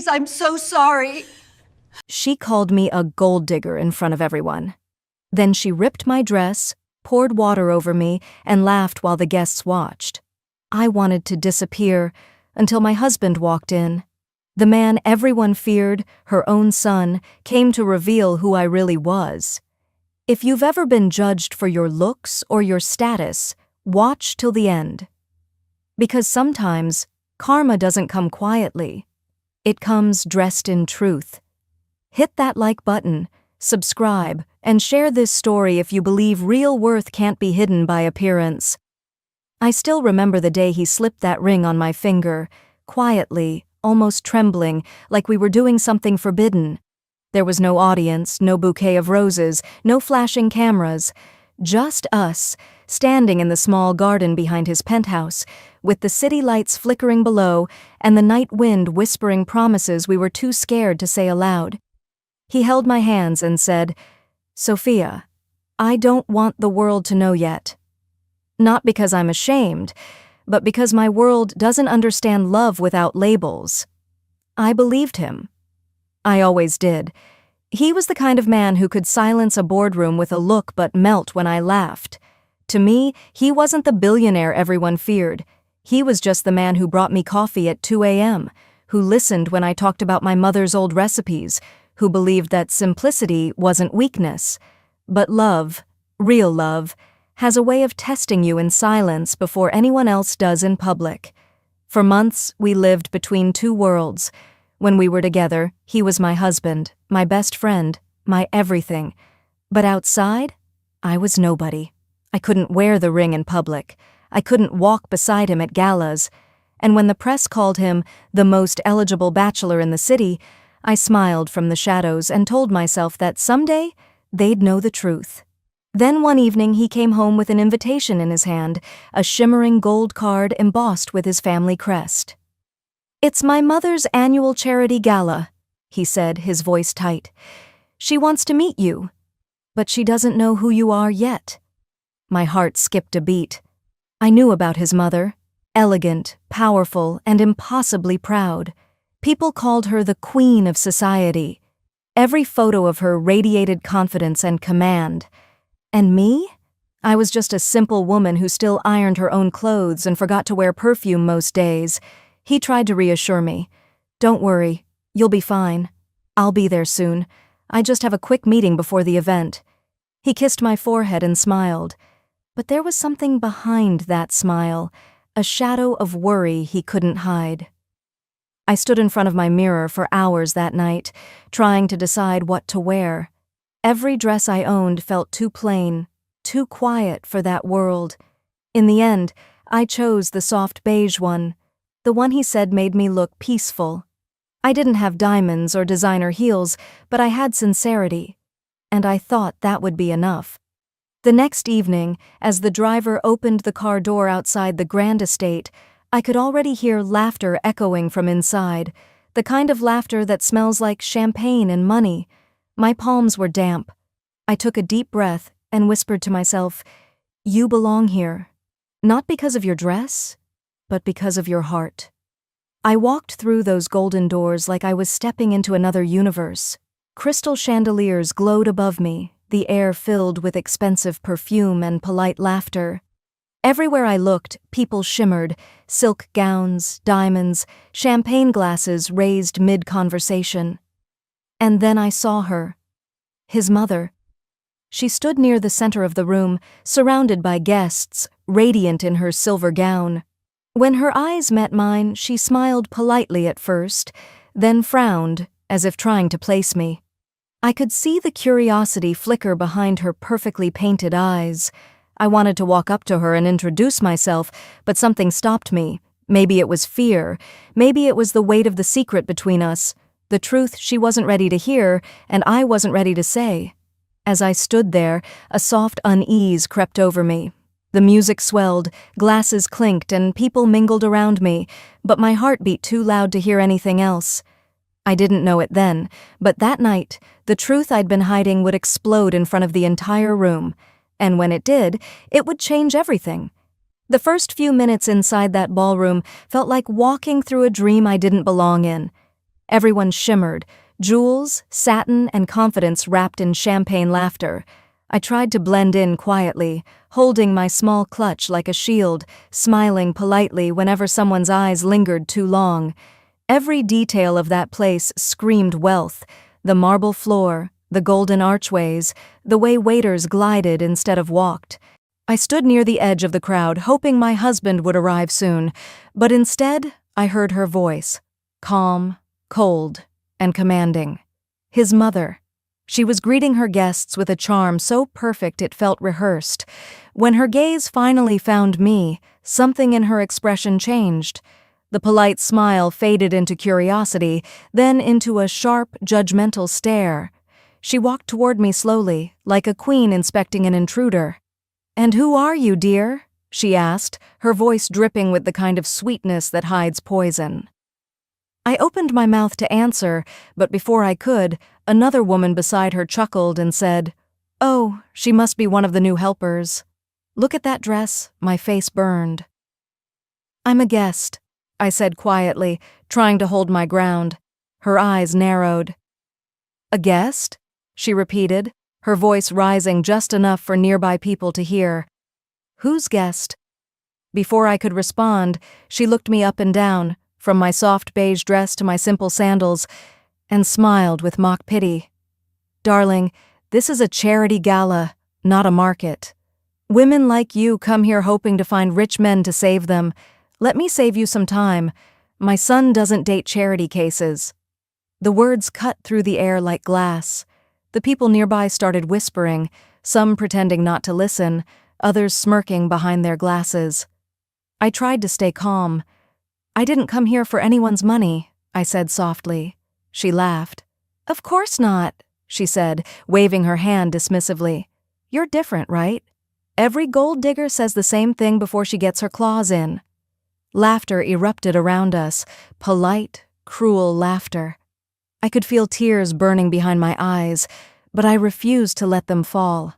Please, I'm so sorry. She called me a gold digger in front of everyone. Then she ripped my dress, poured water over me, and laughed while the guests watched. I wanted to disappear until my husband walked in. The man everyone feared, her own son, came to reveal who I really was. If you've ever been judged for your looks or your status, watch till the end. Because sometimes, karma doesn't come quietly. It comes dressed in truth. Hit that like button, subscribe, and share this story if you believe real worth can't be hidden by appearance. I still remember the day he slipped that ring on my finger, quietly, almost trembling, like we were doing something forbidden. There was no audience, no bouquet of roses, no flashing cameras. Just us, standing in the small garden behind his penthouse, with the city lights flickering below and the night wind whispering promises we were too scared to say aloud. He held my hands and said, "Sophia, I don't want the world to know yet. Not because I'm ashamed, but because my world doesn't understand love without labels." I believed him. I always did. He was the kind of man who could silence a boardroom with a look but melt when I laughed. To me, he wasn't the billionaire everyone feared. He was just the man who brought me coffee at 2 a.m., who listened when I talked about my mother's old recipes, who believed that simplicity wasn't weakness. But love, real love, has a way of testing you in silence before anyone else does in public. For months, we lived between two worlds. When we were together, he was my husband, my best friend, my everything. But outside, I was nobody. I couldn't wear the ring in public. I couldn't walk beside him at galas. And when the press called him the most eligible bachelor in the city, I smiled from the shadows and told myself that someday they'd know the truth. Then one evening he came home with an invitation in his hand, a shimmering gold card embossed with his family crest. "It's my mother's annual charity gala," he said, his voice tight. "She wants to meet you, but she doesn't know who you are yet." My heart skipped a beat. I knew about his mother, elegant, powerful, and impossibly proud. People called her the queen of society. Every photo of her radiated confidence and command. And me? I was just a simple woman who still ironed her own clothes and forgot to wear perfume most days. He tried to reassure me. "Don't worry, you'll be fine. I'll be there soon. I just have a quick meeting before the event." He kissed my forehead and smiled. But there was something behind that smile, a shadow of worry he couldn't hide. I stood in front of my mirror for hours that night, trying to decide what to wear. Every dress I owned felt too plain, too quiet for that world. In the end, I chose the soft beige one, the one he said made me look peaceful. I didn't have diamonds or designer heels, but I had sincerity, and I thought that would be enough. The next evening, as the driver opened the car door outside the grand estate, I could already hear laughter echoing from inside, the kind of laughter that smells like champagne and money. My palms were damp. I took a deep breath and whispered to myself, "You belong here, not because of your dress, but because of your heart." I walked through those golden doors like I was stepping into another universe. Crystal chandeliers glowed above me, the air filled with expensive perfume and polite laughter. Everywhere I looked, people shimmered, silk gowns, diamonds, champagne glasses raised mid-conversation. And then I saw her, his mother. She stood near the center of the room, surrounded by guests, radiant in her silver gown. When her eyes met mine, she smiled politely at first, then frowned, as if trying to place me. I could see the curiosity flicker behind her perfectly painted eyes. I wanted to walk up to her and introduce myself, but something stopped me. Maybe it was fear. Maybe it was the weight of the secret between us, the truth she wasn't ready to hear and I wasn't ready to say. As I stood there, a soft unease crept over me. The music swelled, glasses clinked, and people mingled around me, but my heart beat too loud to hear anything else. I didn't know it then, but that night, the truth I'd been hiding would explode in front of the entire room. And when it did, it would change everything. The first few minutes inside that ballroom felt like walking through a dream I didn't belong in. Everyone shimmered, jewels, satin, and confidence wrapped in champagne laughter. I tried to blend in quietly, holding my small clutch like a shield, smiling politely whenever someone's eyes lingered too long. Every detail of that place screamed wealth: the marble floor, the golden archways, the way waiters glided instead of walked. I stood near the edge of the crowd, hoping my husband would arrive soon, but instead I heard her voice, calm, cold, and commanding. His mother. She was greeting her guests with a charm so perfect it felt rehearsed. When her gaze finally found me, something in her expression changed. The polite smile faded into curiosity, then into a sharp, judgmental stare. She walked toward me slowly, like a queen inspecting an intruder. "And who are you, dear?" she asked, her voice dripping with the kind of sweetness that hides poison. I opened my mouth to answer, but before I could, another woman beside her chuckled and said, "Oh, she must be one of the new helpers. Look at that dress." My face burned. "I'm a guest," I said quietly, trying to hold my ground. Her eyes narrowed. "A guest?" she repeated, her voice rising just enough for nearby people to hear. "Whose guest?" Before I could respond, she looked me up and down, from my soft beige dress to my simple sandals, and smiled with mock pity. "Darling, this is a charity gala, not a market. Women like you come here hoping to find rich men to save them. Let me save you some time. My son doesn't date charity cases." The words cut through the air like glass. The people nearby started whispering, some pretending not to listen, others smirking behind their glasses. I tried to stay calm. "I didn't come here for anyone's money," I said softly. She laughed. "Of course not," she said, waving her hand dismissively. "You're different, right? Every gold digger says the same thing before she gets her claws in." Laughter erupted around us, polite, cruel laughter. I could feel tears burning behind my eyes, but I refused to let them fall.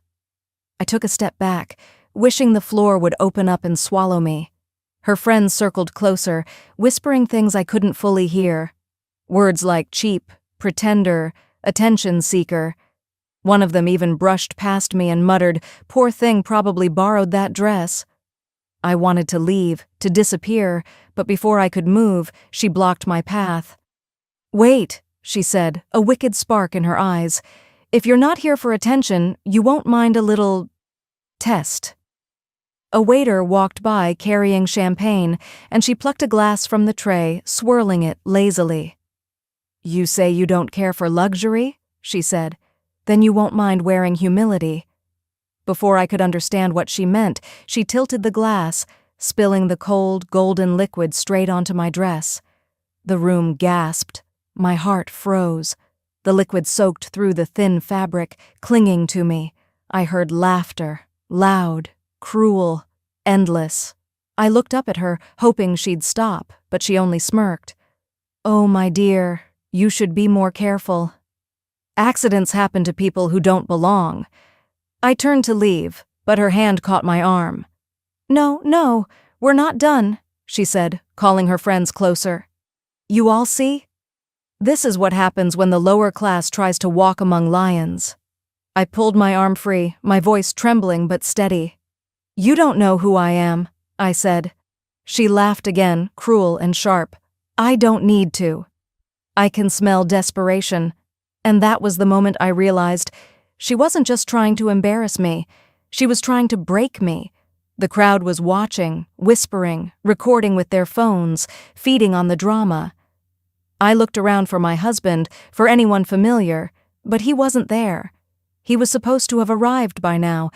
I took a step back, wishing the floor would open up and swallow me. Her friends circled closer, whispering things I couldn't fully hear. Words like cheap, pretender, attention seeker. One of them even brushed past me and muttered, "Poor thing probably borrowed that dress." I wanted to leave, to disappear, but before I could move, she blocked my path. "Wait," she said, a wicked spark in her eyes. "If you're not here for attention, you won't mind a little test." A waiter walked by carrying champagne, and she plucked a glass from the tray, swirling it lazily. "You say you don't care for luxury?" she said. "Then you won't mind wearing humility." Before I could understand what she meant, she tilted the glass, spilling the cold, golden liquid straight onto my dress. The room gasped. My heart froze. The liquid soaked through the thin fabric, clinging to me. I heard laughter, loud, cruel, endless. I looked up at her, hoping she'd stop, but she only smirked. "Oh, my dear, you should be more careful. Accidents happen to people who don't belong." I turned to leave, but her hand caught my arm. No, we're not done," she said, calling her friends closer. "You all see? This is what happens when the lower class tries to walk among lions." I pulled my arm free, my voice trembling but steady. "You don't know who I am," I said. She laughed again, cruel and sharp. "I don't need to." I can smell desperation, and that was the moment I realized she wasn't just trying to embarrass me, she was trying to break me. The crowd was watching, whispering, recording with their phones, feeding on the drama. I looked around for my husband, for anyone familiar, but he wasn't there. He was supposed to have arrived by now,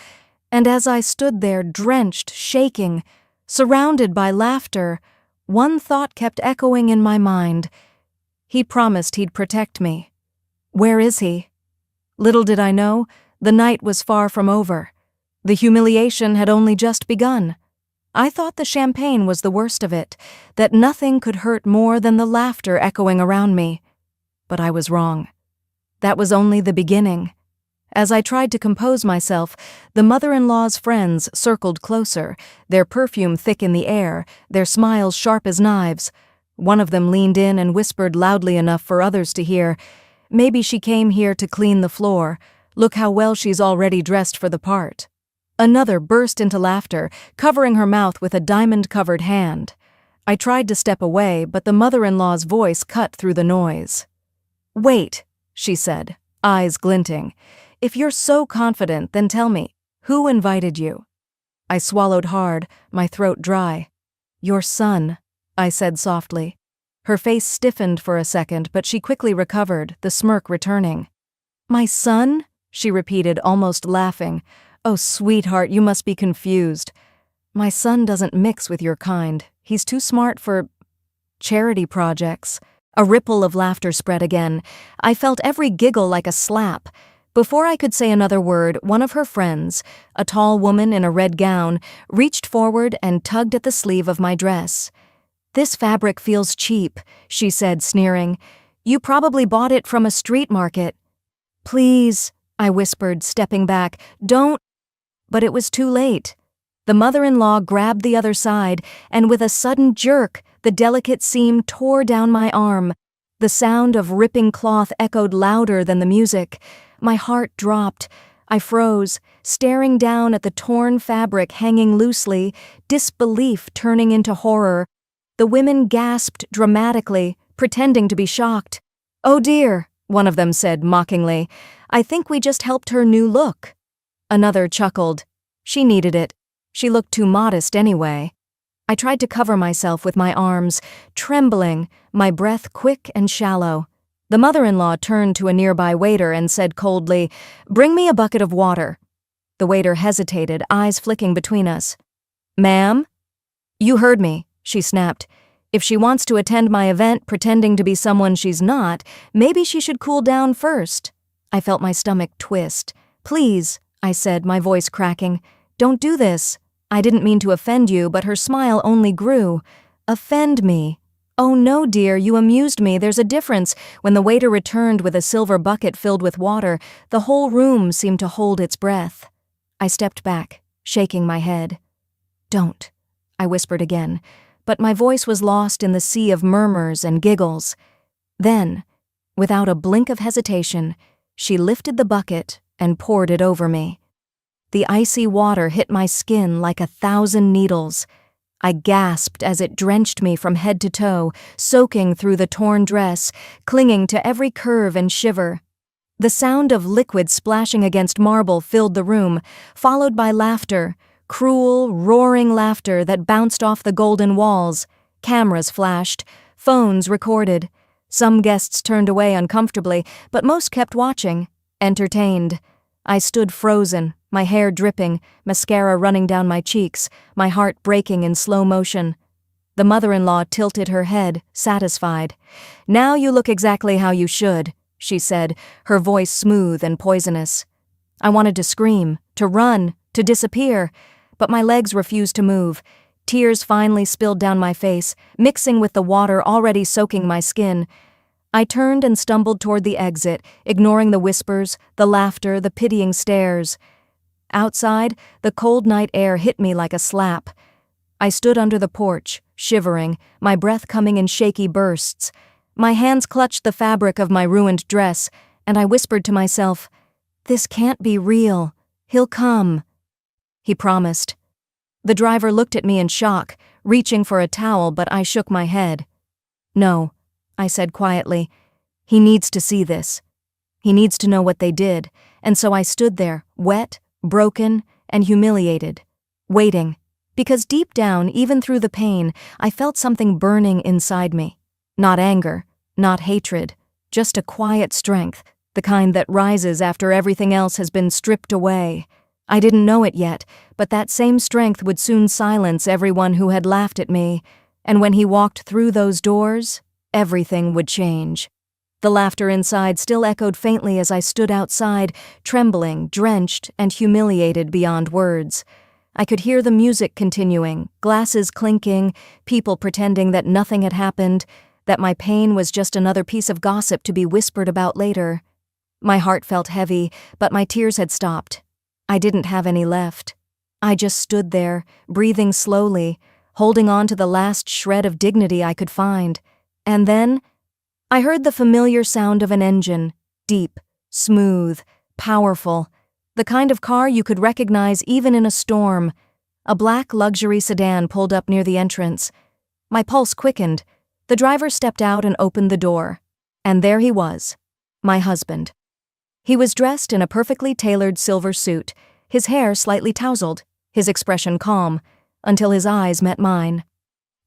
and as I stood there drenched, shaking, surrounded by laughter, one thought kept echoing in my mind. He promised he'd protect me. Where is he? Little did I know, the night was far from over. The humiliation had only just begun. I thought the champagne was the worst of it, that nothing could hurt more than the laughter echoing around me. But I was wrong. That was only the beginning. As I tried to compose myself, the mother-in-law's friends circled closer, their perfume thick in the air, their smiles sharp as knives. One of them leaned in and whispered loudly enough for others to hear, "Maybe she came here to clean the floor. Look how well she's already dressed for the part." Another burst into laughter, covering her mouth with a diamond-covered hand. I tried to step away, but the mother-in-law's voice cut through the noise. "Wait," she said, eyes glinting. "If you're so confident, then tell me, who invited you?" I swallowed hard, my throat dry. "Your son," I said softly. Her face stiffened for a second, but she quickly recovered, the smirk returning. "My son?" she repeated, almost laughing. "Oh, sweetheart, you must be confused. My son doesn't mix with your kind. He's too smart for charity projects." A ripple of laughter spread again. I felt every giggle like a slap. Before I could say another word, one of her friends, a tall woman in a red gown, reached forward and tugged at the sleeve of my dress. "This fabric feels cheap," she said, sneering. "You probably bought it from a street market." "Please," I whispered, stepping back, "don't—" But it was too late. The mother-in-law grabbed the other side, and with a sudden jerk, the delicate seam tore down my arm. The sound of ripping cloth echoed louder than the music. My heart dropped. I froze, staring down at the torn fabric hanging loosely, disbelief turning into horror. The women gasped dramatically, pretending to be shocked. "Oh dear," one of them said mockingly. "I think we just helped her new look." Another chuckled. She needed it. She looked too modest anyway. I tried to cover myself with my arms, trembling, my breath quick and shallow. The mother-in-law turned to a nearby waiter and said coldly, "Bring me a bucket of water." The waiter hesitated, eyes flicking between us. "Ma'am?" "You heard me," she snapped. "If she wants to attend my event pretending to be someone she's not, maybe she should cool down first." I felt my stomach twist. "Please," I said, my voice cracking, "don't do this. I didn't mean to offend you, but her smile only grew. Offend me? Oh no, dear, you amused me. There's a difference." When the waiter returned with a silver bucket filled with water, the whole room seemed to hold its breath. I stepped back, shaking my head. "Don't," I whispered again, but my voice was lost in the sea of murmurs and giggles. Then, without a blink of hesitation, she lifted the bucket and poured it over me. The icy water hit my skin like 1,000 needles. I gasped as it drenched me from head to toe, soaking through the torn dress, clinging to every curve and shiver. The sound of liquid splashing against marble filled the room, followed by laughter, cruel, roaring laughter that bounced off the golden walls. Cameras flashed, phones recorded. Some guests turned away uncomfortably, but most kept watching, entertained. I stood frozen, my hair dripping, mascara running down my cheeks, my heart breaking in slow motion. The mother-in-law tilted her head, satisfied. "Now you look exactly how you should," she said, her voice smooth and poisonous. I wanted to scream, to run, to disappear, but my legs refused to move. Tears finally spilled down my face, mixing with the water already soaking my skin. I turned and stumbled toward the exit, ignoring the whispers, the laughter, the pitying stares. Outside, the cold night air hit me like a slap. I stood under the porch, shivering, my breath coming in shaky bursts. My hands clutched the fabric of my ruined dress, and I whispered to myself, "This can't be real. He'll come." He promised. The driver looked at me in shock, reaching for a towel, but I shook my head. "No," I said quietly. "He needs to see this. He needs to know what they did." And so I stood there, wet, broken, and humiliated, waiting, because deep down, even through the pain, I felt something burning inside me. Not anger, not hatred, just a quiet strength, the kind that rises after everything else has been stripped away. I didn't know it yet, but that same strength would soon silence everyone who had laughed at me, and when he walked through those doors, everything would change. The laughter inside still echoed faintly as I stood outside, trembling, drenched, and humiliated beyond words. I could hear the music continuing, glasses clinking, people pretending that nothing had happened, that my pain was just another piece of gossip to be whispered about later. My heart felt heavy, but my tears had stopped. I didn't have any left. I just stood there, breathing slowly, holding on to the last shred of dignity I could find. And then I heard the familiar sound of an engine, deep, smooth, powerful, the kind of car you could recognize even in a storm. A black luxury sedan pulled up near the entrance. My pulse quickened. The driver stepped out and opened the door. And there he was, my husband. He was dressed in a perfectly tailored silver suit, his hair slightly tousled, his expression calm, until his eyes met mine.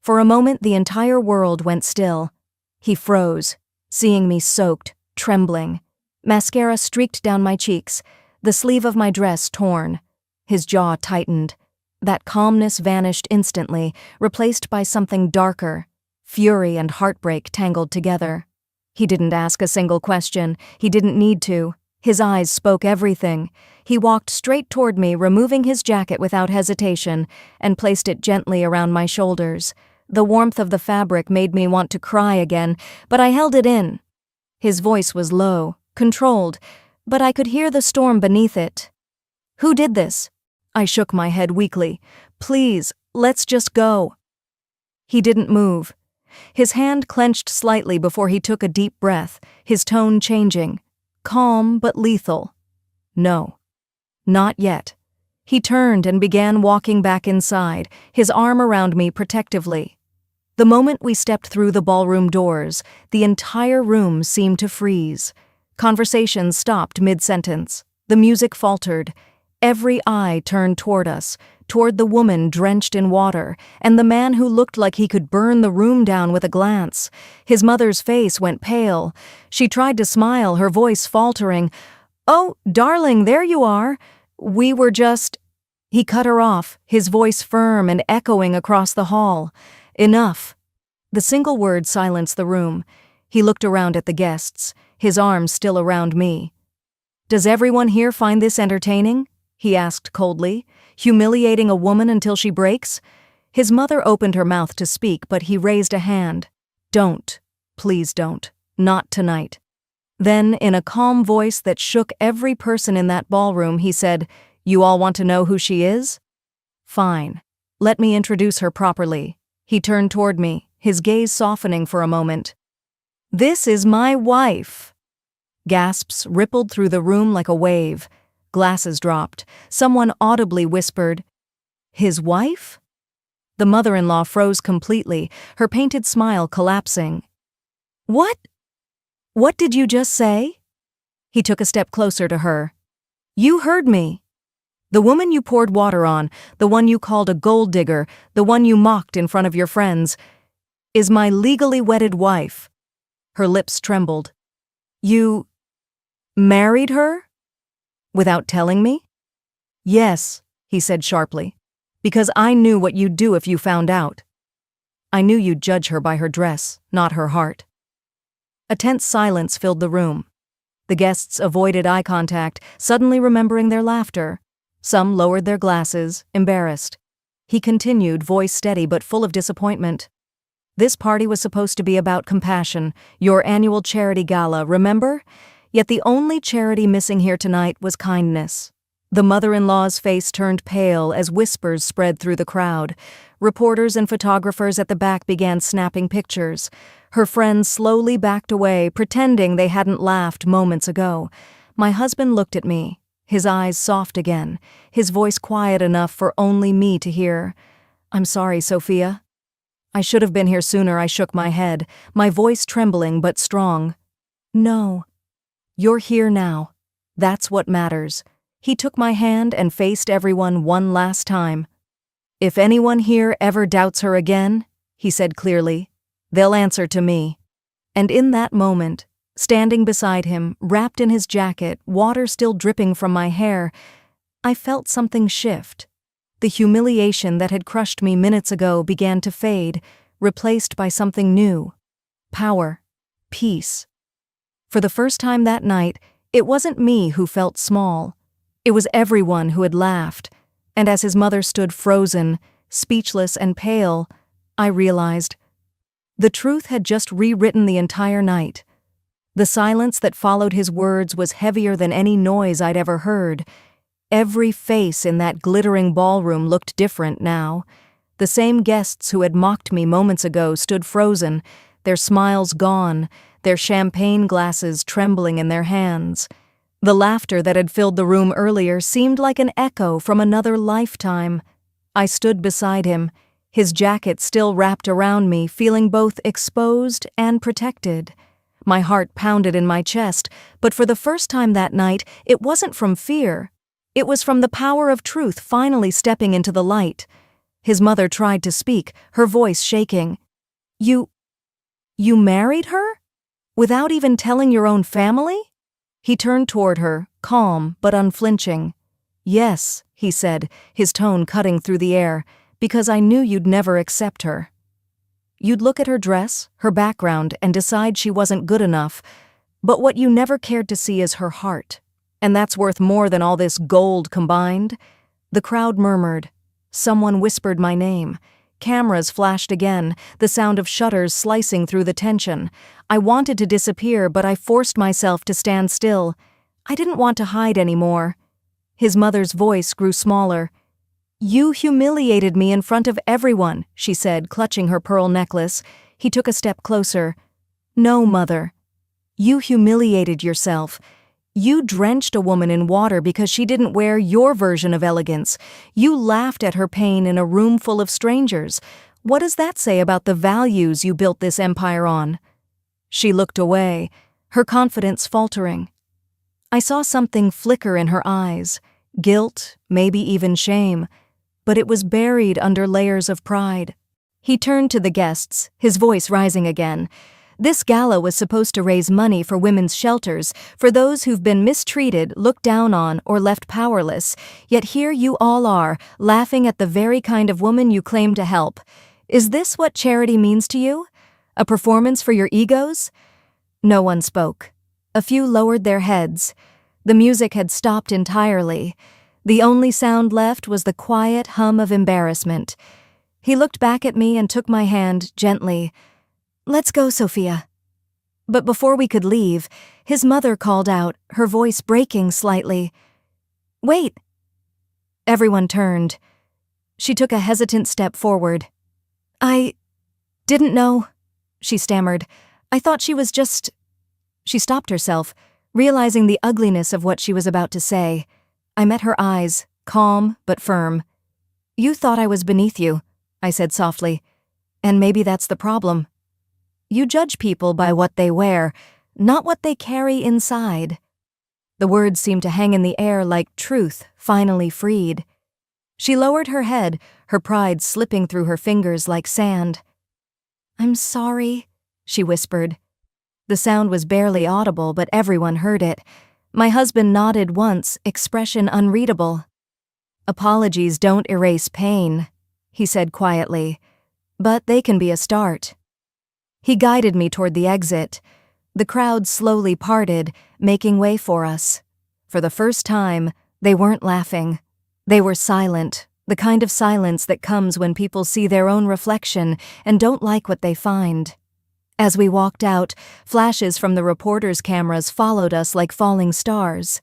For a moment the entire world went still. He froze, seeing me soaked, trembling. Mascara streaked down my cheeks, the sleeve of my dress torn. His jaw tightened. That calmness vanished instantly, replaced by something darker, fury and heartbreak tangled together. He didn't ask a single question. He didn't need to. His eyes spoke everything. He walked straight toward me, removing his jacket without hesitation, and placed it gently around my shoulders. The warmth of the fabric made me want to cry again, but I held it in. His voice was low, controlled, but I could hear the storm beneath it. "Who did this?" I shook my head weakly. "Please, let's just go." He didn't move. His hand clenched slightly before he took a deep breath, his tone changing. Calm but lethal. "No. Not yet." He turned and began walking back inside, his arm around me protectively. The moment we stepped through the ballroom doors, the entire room seemed to freeze. Conversation stopped mid-sentence. The music faltered. Every eye turned toward us, toward the woman drenched in water, and the man who looked like he could burn the room down with a glance. His mother's face went pale. She tried to smile, her voice faltering. "Oh, darling, there you are. We were just—" He cut her off, his voice firm and echoing across the hall. "Enough." The single word silenced the room. He looked around at the guests, his arms still around me. "Does everyone here find this entertaining?" he asked coldly. "Humiliating a woman until she breaks?" His mother opened her mouth to speak, but he raised a hand. "Don't. Please don't. Not tonight." Then, in a calm voice that shook every person in that ballroom, he said, "You all want to know who she is? Fine. Let me introduce her properly." He turned toward me, his gaze softening for a moment. "This is my wife." Gasps rippled through the room like a wave. Glasses dropped. Someone audibly whispered, "His wife?" The mother-in-law froze completely, her painted smile collapsing. "What? What did you just say?" He took a step closer to her. "You heard me. The woman you poured water on, the one you called a gold digger, the one you mocked in front of your friends, is my legally wedded wife." Her lips trembled. "You married her? Without telling me?" "Yes," he said sharply, "because I knew what you'd do if you found out. I knew you'd judge her by her dress, not her heart." A tense silence filled the room. The guests avoided eye contact, suddenly remembering their laughter. Some lowered their glasses, embarrassed. He continued, voice steady but full of disappointment. "This party was supposed to be about compassion, your annual charity gala, remember? Yet the only charity missing here tonight was kindness." The mother-in-law's face turned pale as whispers spread through the crowd. Reporters and photographers at the back began snapping pictures. Her friends slowly backed away, pretending they hadn't laughed moments ago. My husband looked at me, his eyes soft again, his voice quiet enough for only me to hear. "I'm sorry, Sophia. I should have been here sooner." I shook my head, my voice trembling but strong. "No. You're here now. That's what matters." He took my hand and faced everyone one last time. "If anyone here ever doubts her again," he said clearly, "they'll answer to me." And in that moment, standing beside him, wrapped in his jacket, water still dripping from my hair, I felt something shift. The humiliation that had crushed me minutes ago began to fade, replaced by something new. Power. Peace. For the first time that night, it wasn't me who felt small. It was everyone who had laughed, and as his mother stood frozen, speechless and pale, I realized the truth had just rewritten the entire night. The silence that followed his words was heavier than any noise I'd ever heard. Every face in that glittering ballroom looked different now. The same guests who had mocked me moments ago stood frozen, their smiles gone, their champagne glasses trembling in their hands. The laughter that had filled the room earlier seemed like an echo from another lifetime. I stood beside him, his jacket still wrapped around me, feeling both exposed and protected. My heart pounded in my chest, but for the first time that night, it wasn't from fear. It was from the power of truth finally stepping into the light. His mother tried to speak, her voice shaking. You married her? Without even telling your own family? He turned toward her, calm but unflinching. Yes, he said, his tone cutting through the air, because I knew you'd never accept her. You'd look at her dress, her background, and decide she wasn't good enough, but what you never cared to see is her heart. And that's worth more than all this gold combined. The crowd murmured. Someone whispered my name. Cameras flashed again, the sound of shutters slicing through the tension. I wanted to disappear, but I forced myself to stand still. I didn't want to hide anymore. His mother's voice grew smaller. You humiliated me in front of everyone, she said, clutching her pearl necklace. He took a step closer. No, Mother. You humiliated yourself. You drenched a woman in water because she didn't wear your version of elegance. You laughed at her pain in a room full of strangers. What does that say about the values you built this empire on? She looked away, her confidence faltering. I saw something flicker in her eyes, guilt, maybe even shame, but it was buried under layers of pride. He turned to the guests, his voice rising again. This gala was supposed to raise money for women's shelters, for those who've been mistreated, looked down on, or left powerless, yet here you all are, laughing at the very kind of woman you claim to help. Is this what charity means to you? A performance for your egos? No one spoke. A few lowered their heads. The music had stopped entirely. The only sound left was the quiet hum of embarrassment. He looked back at me and took my hand gently. Let's go, Sophia. But before we could leave, his mother called out, her voice breaking slightly. Wait. Everyone turned. She took a hesitant step forward. I didn't know, she stammered. I thought she was just... She stopped herself, realizing the ugliness of what she was about to say. I met her eyes, calm but firm. You thought I was beneath you, I said softly. And maybe that's the problem. You judge people by what they wear, not what they carry inside. The words seemed to hang in the air like truth finally freed. She lowered her head, her pride slipping through her fingers like sand. I'm sorry, she whispered. The sound was barely audible, but everyone heard it. My husband nodded once, expression unreadable. Apologies don't erase pain, he said quietly, but they can be a start. He guided me toward the exit. The crowd slowly parted, making way for us. For the first time, they weren't laughing. They were silent, the kind of silence that comes when people see their own reflection and don't like what they find. As we walked out, flashes from the reporters' cameras followed us like falling stars.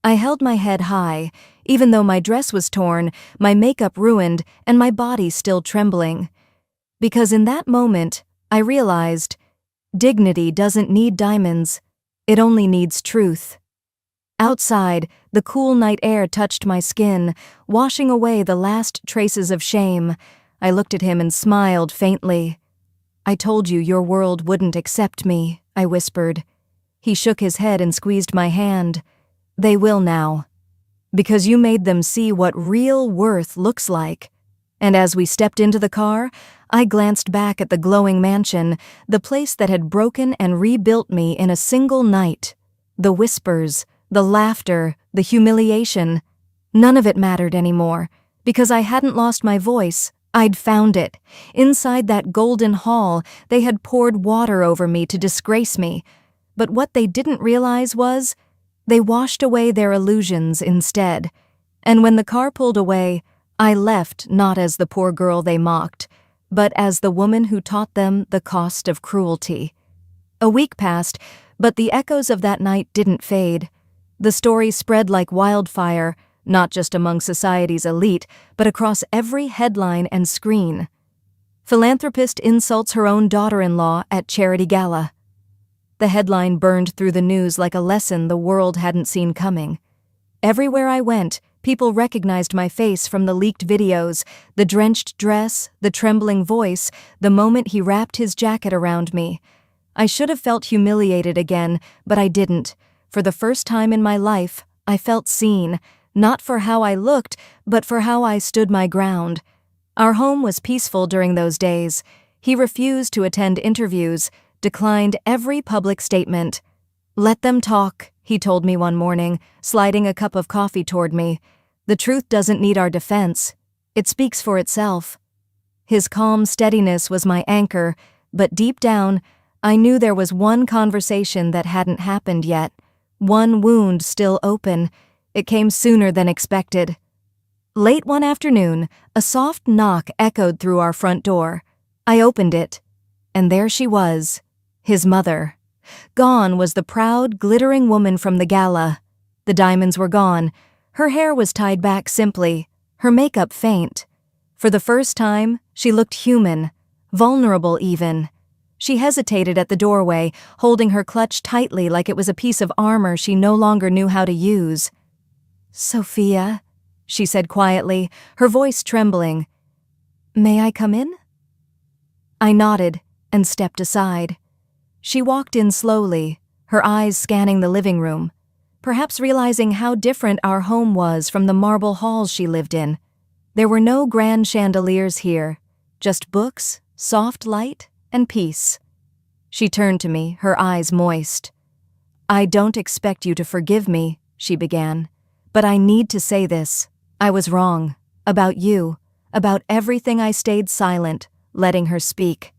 I held my head high, even though my dress was torn, my makeup ruined, and my body still trembling. Because in that moment, I realized, dignity doesn't need diamonds, it only needs truth. Outside, the cool night air touched my skin, washing away the last traces of shame. I looked at him and smiled faintly. I told you your world wouldn't accept me, I whispered. He shook his head and squeezed my hand. They will now. Because you made them see what real worth looks like. And as we stepped into the car, I glanced back at the glowing mansion, the place that had broken and rebuilt me in a single night. The whispers, the laughter, the humiliation. None of it mattered anymore, because I hadn't lost my voice. I'd found it. Inside that golden hall, they had poured water over me to disgrace me. But what they didn't realize was, they washed away their illusions instead. And when the car pulled away, I left not as the poor girl they mocked, but as the woman who taught them the cost of cruelty. A week passed, but the echoes of that night didn't fade. The story spread like wildfire, not just among society's elite, but across every headline and screen. Philanthropist insults her own daughter-in-law at charity gala. The headline burned through the news like a lesson the world hadn't seen coming. Everywhere I went, people recognized my face from the leaked videos, the drenched dress, the trembling voice, the moment he wrapped his jacket around me. I should have felt humiliated again, but I didn't. For the first time in my life, I felt seen, not for how I looked, but for how I stood my ground. Our home was peaceful during those days. He refused to attend interviews, declined every public statement. "Let them talk," he told me one morning, sliding a cup of coffee toward me. "The truth doesn't need our defense. It speaks for itself." His calm steadiness was my anchor, but deep down, I knew there was one conversation that hadn't happened yet, one wound still open. It came sooner than expected. Late one afternoon, a soft knock echoed through our front door. I opened it, and there she was, his mother. Gone was the proud, glittering woman from the gala. The diamonds were gone. Her hair was tied back simply, her makeup faint. For the first time, she looked human, vulnerable even. She hesitated at the doorway, holding her clutch tightly like it was a piece of armor she no longer knew how to use. "Sophia," she said quietly, her voice trembling. "May I come in?" I nodded and stepped aside. She walked in slowly, her eyes scanning the living room, perhaps realizing how different our home was from the marble halls she lived in. There were no grand chandeliers here, just books, soft light, and peace. She turned to me, her eyes moist. "I don't expect you to forgive me," she began, "but I need to say this. I was wrong. About you. About everything I stayed silent, letting her speak.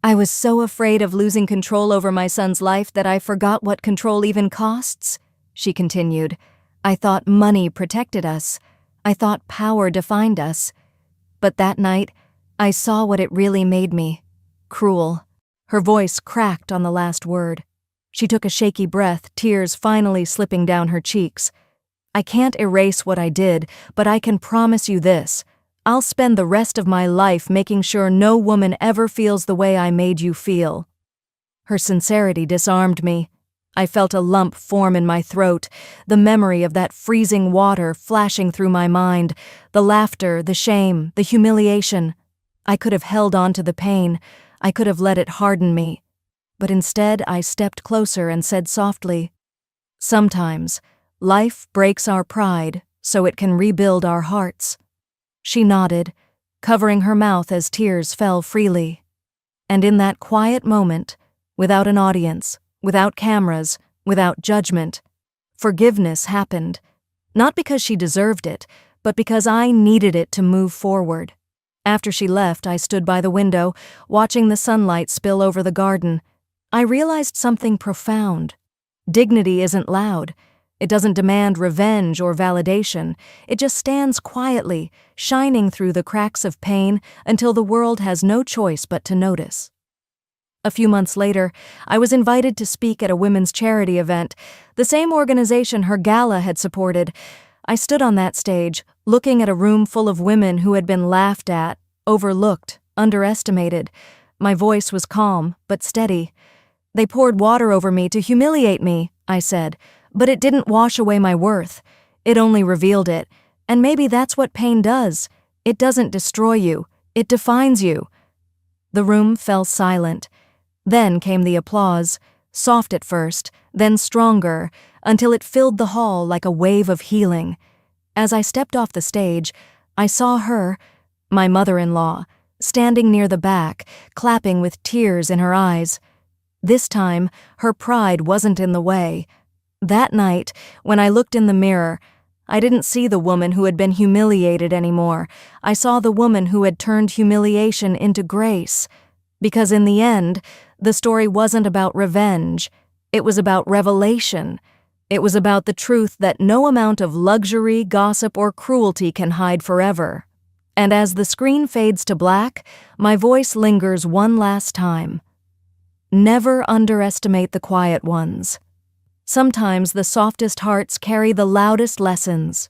I was so afraid of losing control over my son's life that I forgot what control even costs," she continued. "I thought money protected us. I thought power defined us. But that night, I saw what it really made me. Cruel." Her voice cracked on the last word. She took a shaky breath, tears finally slipping down her cheeks. "I can't erase what I did, but I can promise you this. I'll spend the rest of my life making sure no woman ever feels the way I made you feel." Her sincerity disarmed me. I felt a lump form in my throat, the memory of that freezing water flashing through my mind, the laughter, the shame, the humiliation. I could have held on to the pain. I could have let it harden me. But instead, I stepped closer and said softly, "Sometimes, life breaks our pride so it can rebuild our hearts." She nodded, covering her mouth as tears fell freely. And in that quiet moment, without an audience, without cameras, without judgment, forgiveness happened. Not because she deserved it, but because I needed it to move forward. After she left, I stood by the window, watching the sunlight spill over the garden. I realized something profound. Dignity isn't loud. It doesn't demand revenge or validation. It just stands quietly, shining through the cracks of pain until the world has no choice but to notice. A few months later, I was invited to speak at a women's charity event, the same organization her gala had supported. I stood on that stage, looking at a room full of women who had been laughed at, overlooked, underestimated. My voice was calm, but steady. "They poured water over me to humiliate me," I said, "but it didn't wash away my worth. It only revealed it. And maybe that's what pain does. It doesn't destroy you. It defines you." The room fell silent. Then came the applause, soft at first, then stronger, until it filled the hall like a wave of healing. As I stepped off the stage, I saw her, my mother-in-law, standing near the back, clapping with tears in her eyes. This time, her pride wasn't in the way. That night, when I looked in the mirror, I didn't see the woman who had been humiliated anymore. I saw the woman who had turned humiliation into grace. Because in the end, the story wasn't about revenge. It was about revelation. It was about the truth that no amount of luxury, gossip, or cruelty can hide forever. And as the screen fades to black, my voice lingers one last time. Never underestimate the quiet ones. Sometimes the softest hearts carry the loudest lessons.